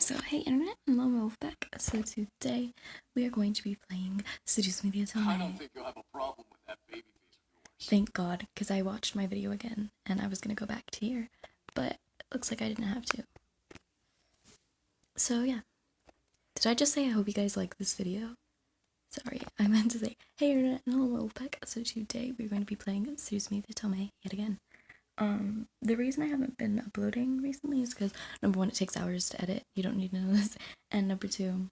So, hey internet, and welcome back. So today, we are going to be playing Seduce Me, the Otome. I don't think you'll have a problem with that baby face of yours. Thank God, because I watched my video again, and I was going to go back to here, but it looks like I didn't have to. So yeah. Did I just say I hope you guys like this video? Sorry, I meant to say, hey internet, and welcome back. So today, we're going to be playing Seduce Me, the Otome yet again. The reason I haven't been uploading recently is because, number one, it takes hours to edit. You don't need to know this. And number two,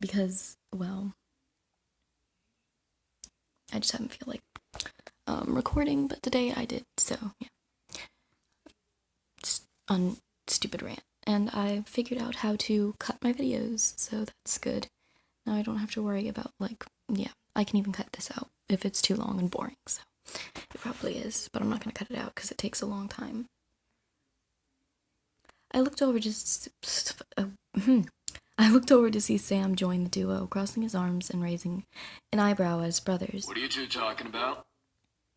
because, well, I just haven't feel like recording, but today I did, so yeah. On stupid rant. And I figured out how to cut my videos, so that's good. Now I don't have to worry about, like, yeah, I can even cut this out if it's too long and boring, so. It probably is, but I'm not going to cut it out because it takes a long time. I looked over to see Sam join the duo, crossing his arms and raising an eyebrow at his brothers. What are you two talking about?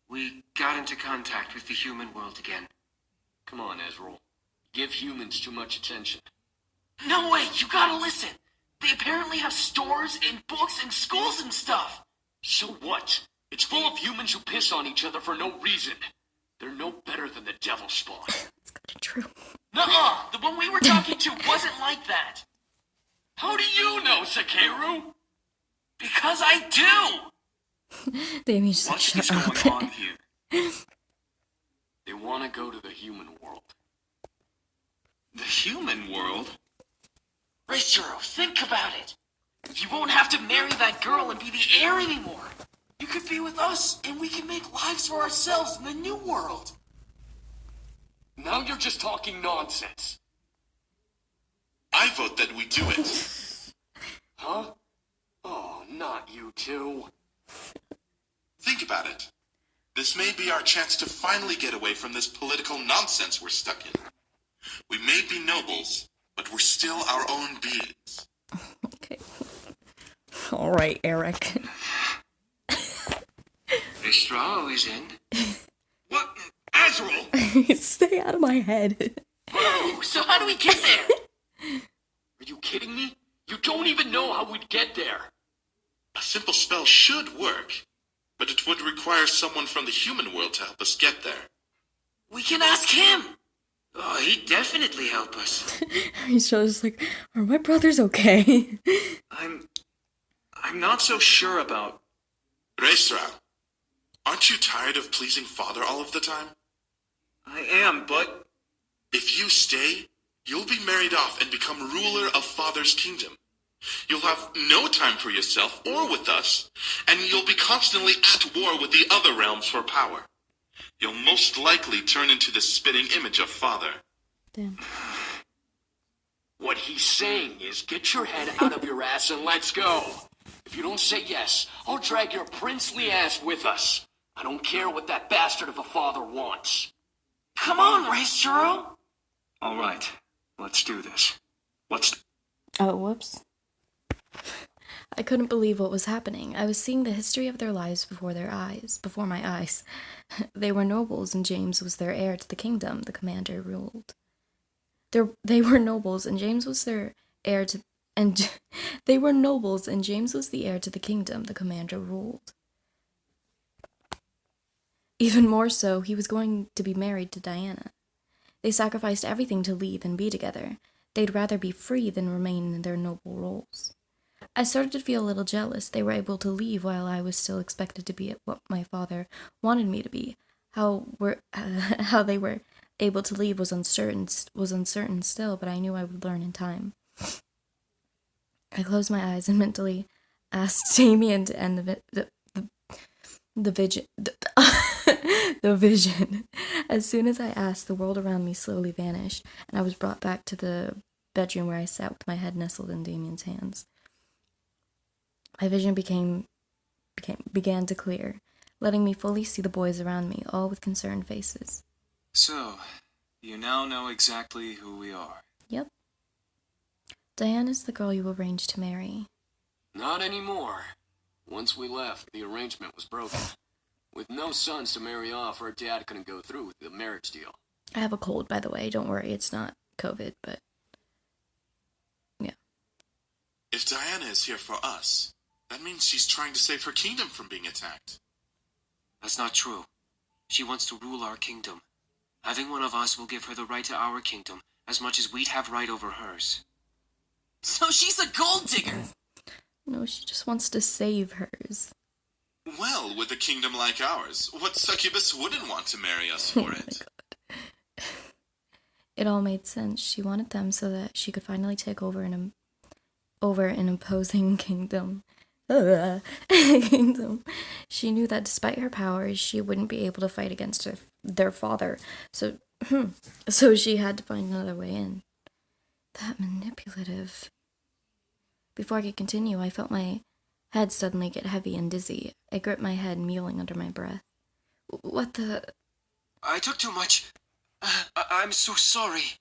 We got into contact with the human world again. Come on, Ezreal. Give humans too much attention. No way, you gotta listen! They apparently have stores and books and schools and stuff! So what? It's full of humans who piss on each other for no reason. They're no better than the devil spawn. It's kinda true. Nuh-uh! The one we were talking to wasn't like that! How do you know, Sakeru? Because I do! Damien just What's shut up. going on here? They want to go to the human world. The human world? Racero, think about it! You won't have to marry that girl and be the heir anymore! You could be with us, and we can make lives for ourselves in the new world! Now you're just talking nonsense. I vote that we do it. Huh? Oh, not you two. Think about it. This may be our chance to finally get away from this political nonsense we're stuck in. We may be nobles, but we're still our own beings. Okay. Alright, Eric. Estrao is in. What? Ezreal! Stay out of my head. Whoa, so how do we get there? Are you kidding me? You don't even know how we'd get there. A simple spell should work, but it would require someone from the human world to help us get there. We can ask him! Oh, he'd definitely help us. He's just like, are my brothers okay? I'm not so sure about... Reisra, aren't you tired of pleasing Father all of the time? I am, but... If you stay, you'll be married off and become ruler of Father's kingdom. You'll have no time for yourself or with us, and you'll be constantly at war with the other realms for power. You'll most likely turn into the spitting image of Father. Damn. What he's saying is get your head out of your ass and let's go. If you don't say yes, I'll drag your princely ass with us. I don't care what that bastard of a father wants. Come on, Racero! All right, let's do this. Oh, whoops. I couldn't believe what was happening. I was seeing the history of their lives before my eyes. They were nobles, and James was their heir to the kingdom the commander ruled. They were nobles, and James was their heir to... they were nobles, and James was the heir to the kingdom the commander ruled. Even more so, he was going to be married to Diana. They sacrificed everything to leave and be together. They'd rather be free than remain in their noble roles. I started to feel a little jealous. They were able to leave while I was still expected to be what my father wanted me to be. How they were able to leave was uncertain still, but I knew I would learn in time. I closed my eyes and mentally asked Damien to end the vision. As soon as I asked, the world around me slowly vanished, and I was brought back to the bedroom where I sat with my head nestled in Damien's hands. My vision began to clear, letting me fully see the boys around me, all with concerned faces. So, you now know exactly who we are. Yep. Diana's the girl you arranged to marry. Not anymore. Once we left, the arrangement was broken. With no sons to marry off, her dad couldn't go through with the marriage deal. I have a cold, by the way. Don't worry, it's not COVID, but... Diana is here for us, that means she's trying to save her kingdom from being attacked. That's not true. She wants to rule our kingdom. Having one of us will give her the right to our kingdom, as much as we'd have right over hers. So she's a gold digger! No, she just wants to save hers. Well, with a kingdom like ours, what succubus wouldn't want to marry us for it? It all made sense. She wanted them so that she could finally take over an imposing kingdom. Kingdom. She knew that despite her powers, she wouldn't be able to fight against their father. So she had to find another way in. That manipulative. Before I could continue, I felt my head suddenly get heavy and dizzy. I gripped my head, mewling under my breath. What the... I took too much. I'm so sorry.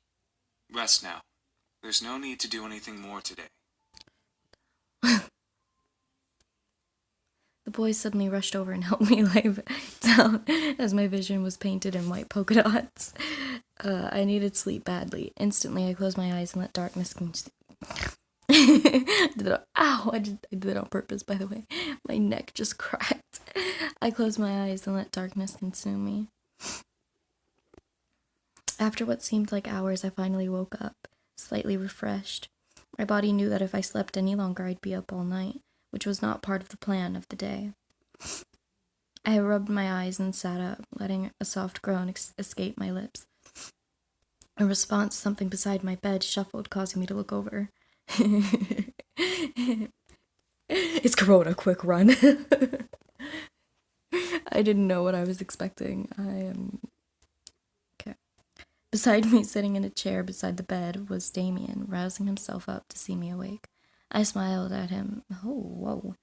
Rest now. There's no need to do anything more today. The boys suddenly rushed over and helped me lie down as my vision was painted in white polka dots. I needed sleep badly. Instantly, I closed my eyes and let darkness consume. Ow! I did it on purpose, by the way. My neck just cracked. I closed my eyes and let darkness consume me. After what seemed like hours, I finally woke up, slightly refreshed. My body knew that if I slept any longer, I'd be up all night, which was not part of the plan of the day. I rubbed my eyes and sat up, letting a soft groan escape my lips. In response, something beside my bed shuffled, causing me to look over. It's Corona, quick run. I didn't know what I was expecting. Okay. Beside me, sitting in a chair beside the bed, was Damien, rousing himself up to see me awake. I smiled at him. Oh, whoa.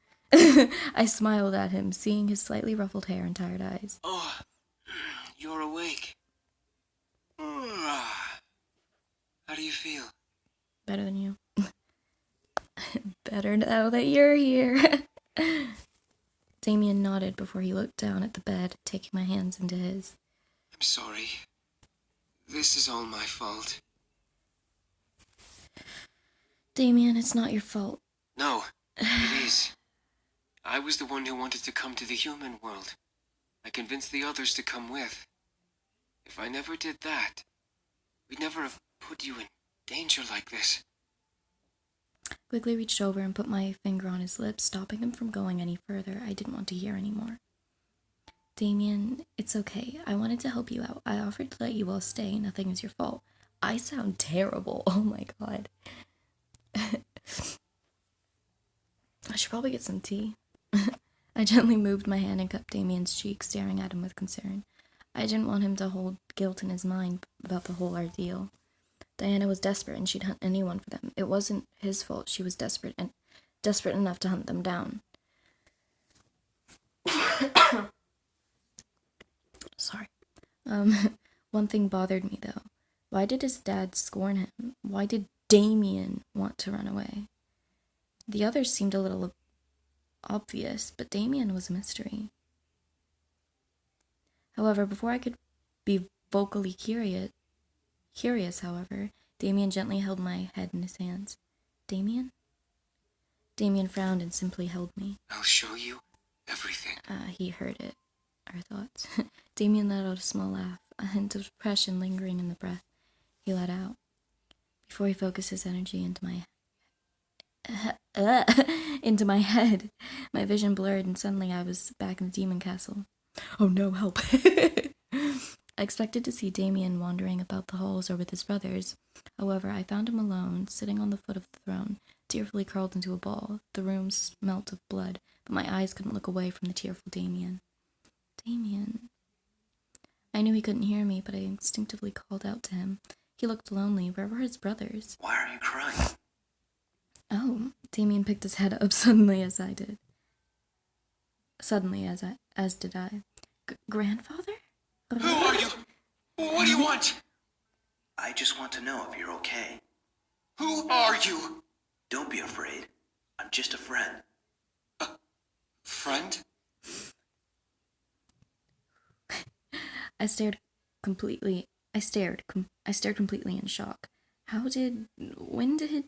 I smiled at him, seeing his slightly ruffled hair and tired eyes. Oh, you're awake. How do you feel? Better than you. Better now that you're here. Damien nodded before he looked down at the bed, taking my hands into his. I'm sorry. This is all my fault. Damien, it's not your fault. No, it is. I was the one who wanted to come to the human world. I convinced the others to come with. If I never did that, we'd never have put you in danger like this. Quickly reached over and put my finger on his lips, stopping him from going any further. I didn't want to hear anymore. Damien, it's okay. I wanted to help you out. I offered to let you all stay. Nothing is your fault. I sound terrible. Oh my god. I should probably get some tea. I gently moved my hand and cupped Damien's cheek, staring at him with concern. I didn't want him to hold guilt in his mind about the whole ordeal. Diana was desperate and she'd hunt anyone for them. It wasn't his fault. She was desperate enough to hunt them down. Sorry. One thing bothered me though. Why did his dad scorn him? Why did Damien want to run away? The others seemed a little obvious, but Damien was a mystery. However, before I could be vocally curious, however, Damien gently held my head in his hands. Damien? Damien frowned and simply held me. I'll show you everything. He heard it. Our thoughts. Damien let out a small laugh, a hint of depression lingering in the breath he let out, before he focused his energy into my head. My vision blurred, and suddenly I was back in the demon castle. Oh no, help. I expected to see Damien wandering about the halls or with his brothers. However, I found him alone, sitting on the foot of the throne, tearfully curled into a ball. The room smelt of blood, but my eyes couldn't look away from the tearful Damien. Damien. I knew he couldn't hear me, but I instinctively called out to him. He looked lonely. Where were his brothers? Why are you crying? Oh, Damien picked his head up suddenly as I did. As did I. Grandfather? Who are you? What do you want? I just want to know if you're okay. Who are you? Don't be afraid. I'm just a friend. Friend? I stared completely in shock. When did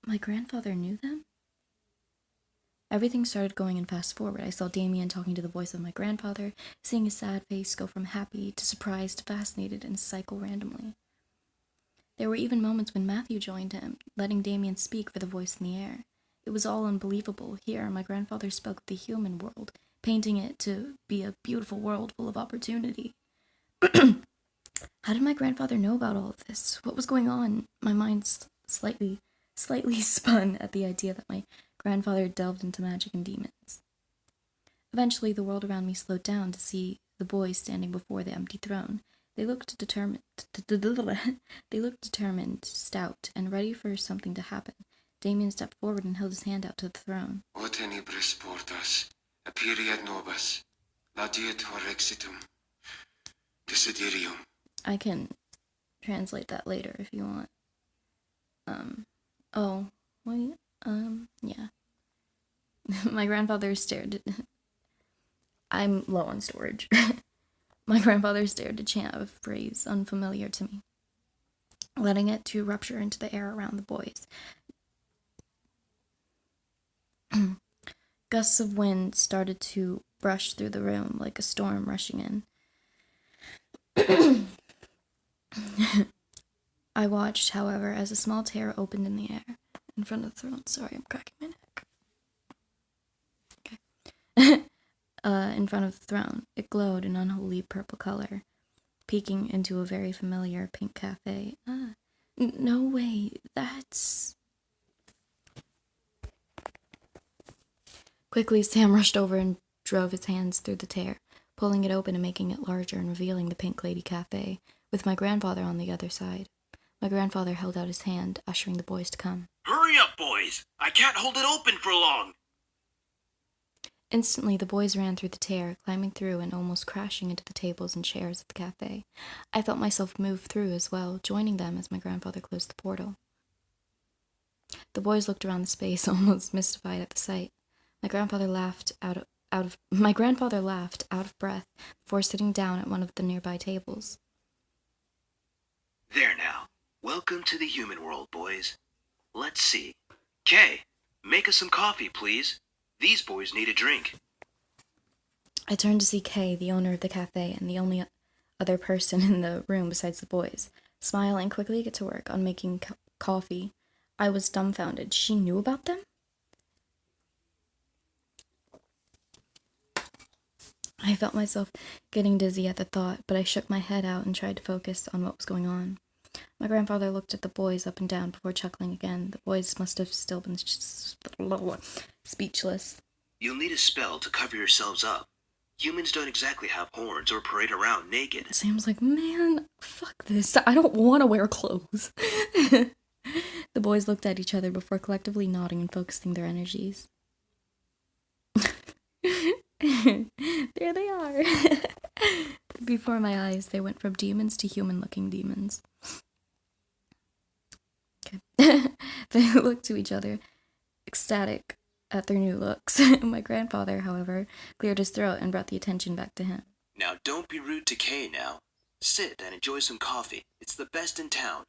my grandfather knew them? Everything started going in fast forward. I saw Damien talking to the voice of my grandfather, seeing his sad face go from happy to surprised to fascinated and cycle randomly. There were even moments when Matthew joined him, letting Damien speak for the voice in the air. It was all unbelievable. Here, my grandfather spoke of the human world, painting it to be a beautiful world full of opportunity. How did my grandfather know about all of this? What was going on? My mind slightly spun at the idea that my grandfather delved into magic and demons. Eventually, the world around me slowed down to see the boys standing before the empty throne. They looked determined, stout, and ready for something to happen. Damien stepped forward and held his hand out to the throne. O tenebris portas, aperiat nobis, laudetur exitum, desiderium. I can translate that later if you want. Yeah. My grandfather stared. I'm low on storage. My grandfather stared to chant a phrase unfamiliar to me, letting it to rupture into the air around the boys. Gusts of wind started to brush through the room like a storm rushing in. I watched, however, as a small tear opened in the air in front of the throne. Sorry, I'm cracking my neck. Okay. In front of the throne, it glowed an unholy purple color, peeking into a very familiar pink cafe. No way, that's... Quickly, Sam rushed over and drove his hands through the tear, pulling it open and making it larger and revealing the Pink Lady Cafe, with my grandfather on the other side. My grandfather held out his hand, ushering the boys to come. Hurry up, boys! I can't hold it open for long! Instantly, the boys ran through the tear, climbing through and almost crashing into the tables and chairs at the cafe. I felt myself move through as well, joining them as my grandfather closed the portal. The boys looked around the space, almost mystified at the sight. My grandfather laughed out of breath before sitting down at one of the nearby tables. There now. Welcome to the human world, boys. Let's see. Kay, make us some coffee, please. These boys need a drink. I turned to see Kay, the owner of the cafe, and the only other person in the room besides the boys, smile and quickly get to work on making coffee. I was dumbfounded. She knew about them? I felt myself getting dizzy at the thought, but I shook my head out and tried to focus on what was going on. My grandfather looked at the boys up and down before chuckling again. The boys must have still been speechless. You'll need a spell to cover yourselves up. Humans don't exactly have horns or parade around naked. Sam's like, man, fuck this. I don't want to wear clothes. The boys looked at each other before collectively nodding and focusing their energies. There they are. Before my eyes, they went from demons to human-looking demons. Okay. They looked to each other, ecstatic at their new looks. My grandfather, however, cleared his throat and brought the attention back to him. Now don't be rude to Kay now. Sit and enjoy some coffee. It's the best in town.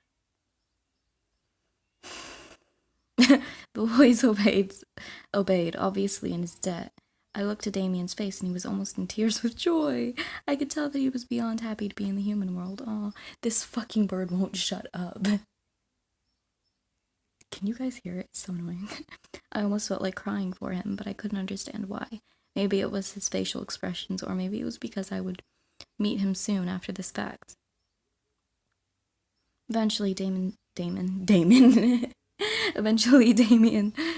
The boys obeyed, obviously in his debt. I looked at Damien's face and he was almost in tears with joy. I could tell that he was beyond happy to be in the human world. Aw, this fucking bird won't shut up. Can you guys hear it? It's so annoying. I almost felt like crying for him, but I couldn't understand why. Maybe it was his facial expressions, or maybe it was because I would meet him soon after this fact. Eventually, Damien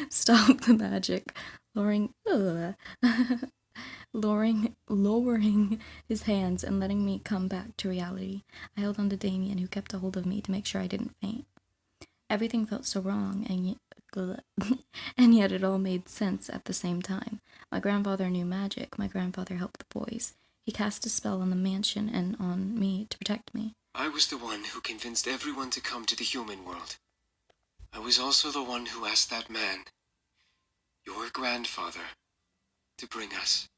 stopped the magic, lowering his hands and letting me come back to reality. I held on to Damien, who kept a hold of me to make sure I didn't faint. Everything felt so wrong, and yet it all made sense at the same time. My grandfather knew magic. My grandfather helped the boys. He cast a spell on the mansion and on me to protect me. I was the one who convinced everyone to come to the human world. I was also the one who asked that man, your grandfather, to bring us.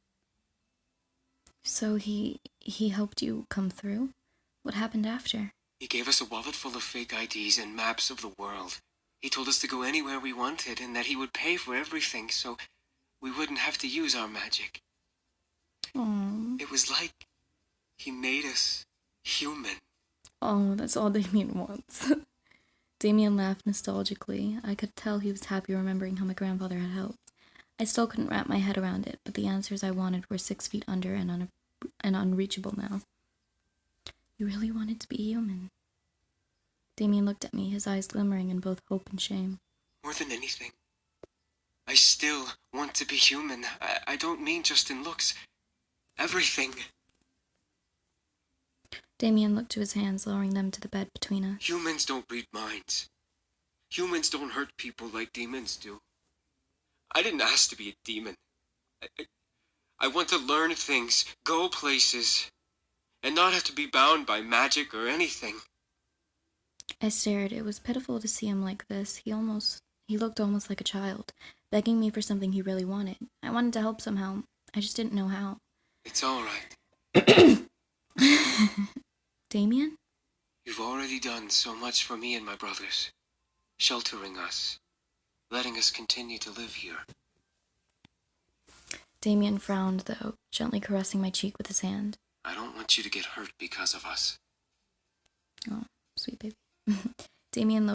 So he helped you come through? What happened after? He gave us a wallet full of fake IDs and maps of the world. He told us to go anywhere we wanted and that he would pay for everything so we wouldn't have to use our magic. Aww. It was like he made us human. Oh, that's all Damien wants. Damien laughed nostalgically. I could tell he was happy remembering how my grandfather had helped. I still couldn't wrap my head around it, but the answers I wanted were 6 feet under and unreachable now. You really wanted to be human? Damien looked at me, his eyes glimmering in both hope and shame. More than anything, I still want to be human. I don't mean just in looks. Everything. Damien looked to his hands, lowering them to the bed between us. Humans don't read minds. Humans don't hurt people like demons do. I didn't ask to be a demon. I want to learn things, go places, and not have to be bound by magic or anything. I stared. It was pitiful to see him like this. He looked almost like a child, begging me for something he really wanted. I wanted to help somehow. I just didn't know how. It's all right. Damien? You've already done so much for me and my brothers, sheltering us, letting us continue to live here. Damien frowned, though, gently caressing my cheek with his hand. I don't want you to get hurt because of us. Oh, sweet baby. Damien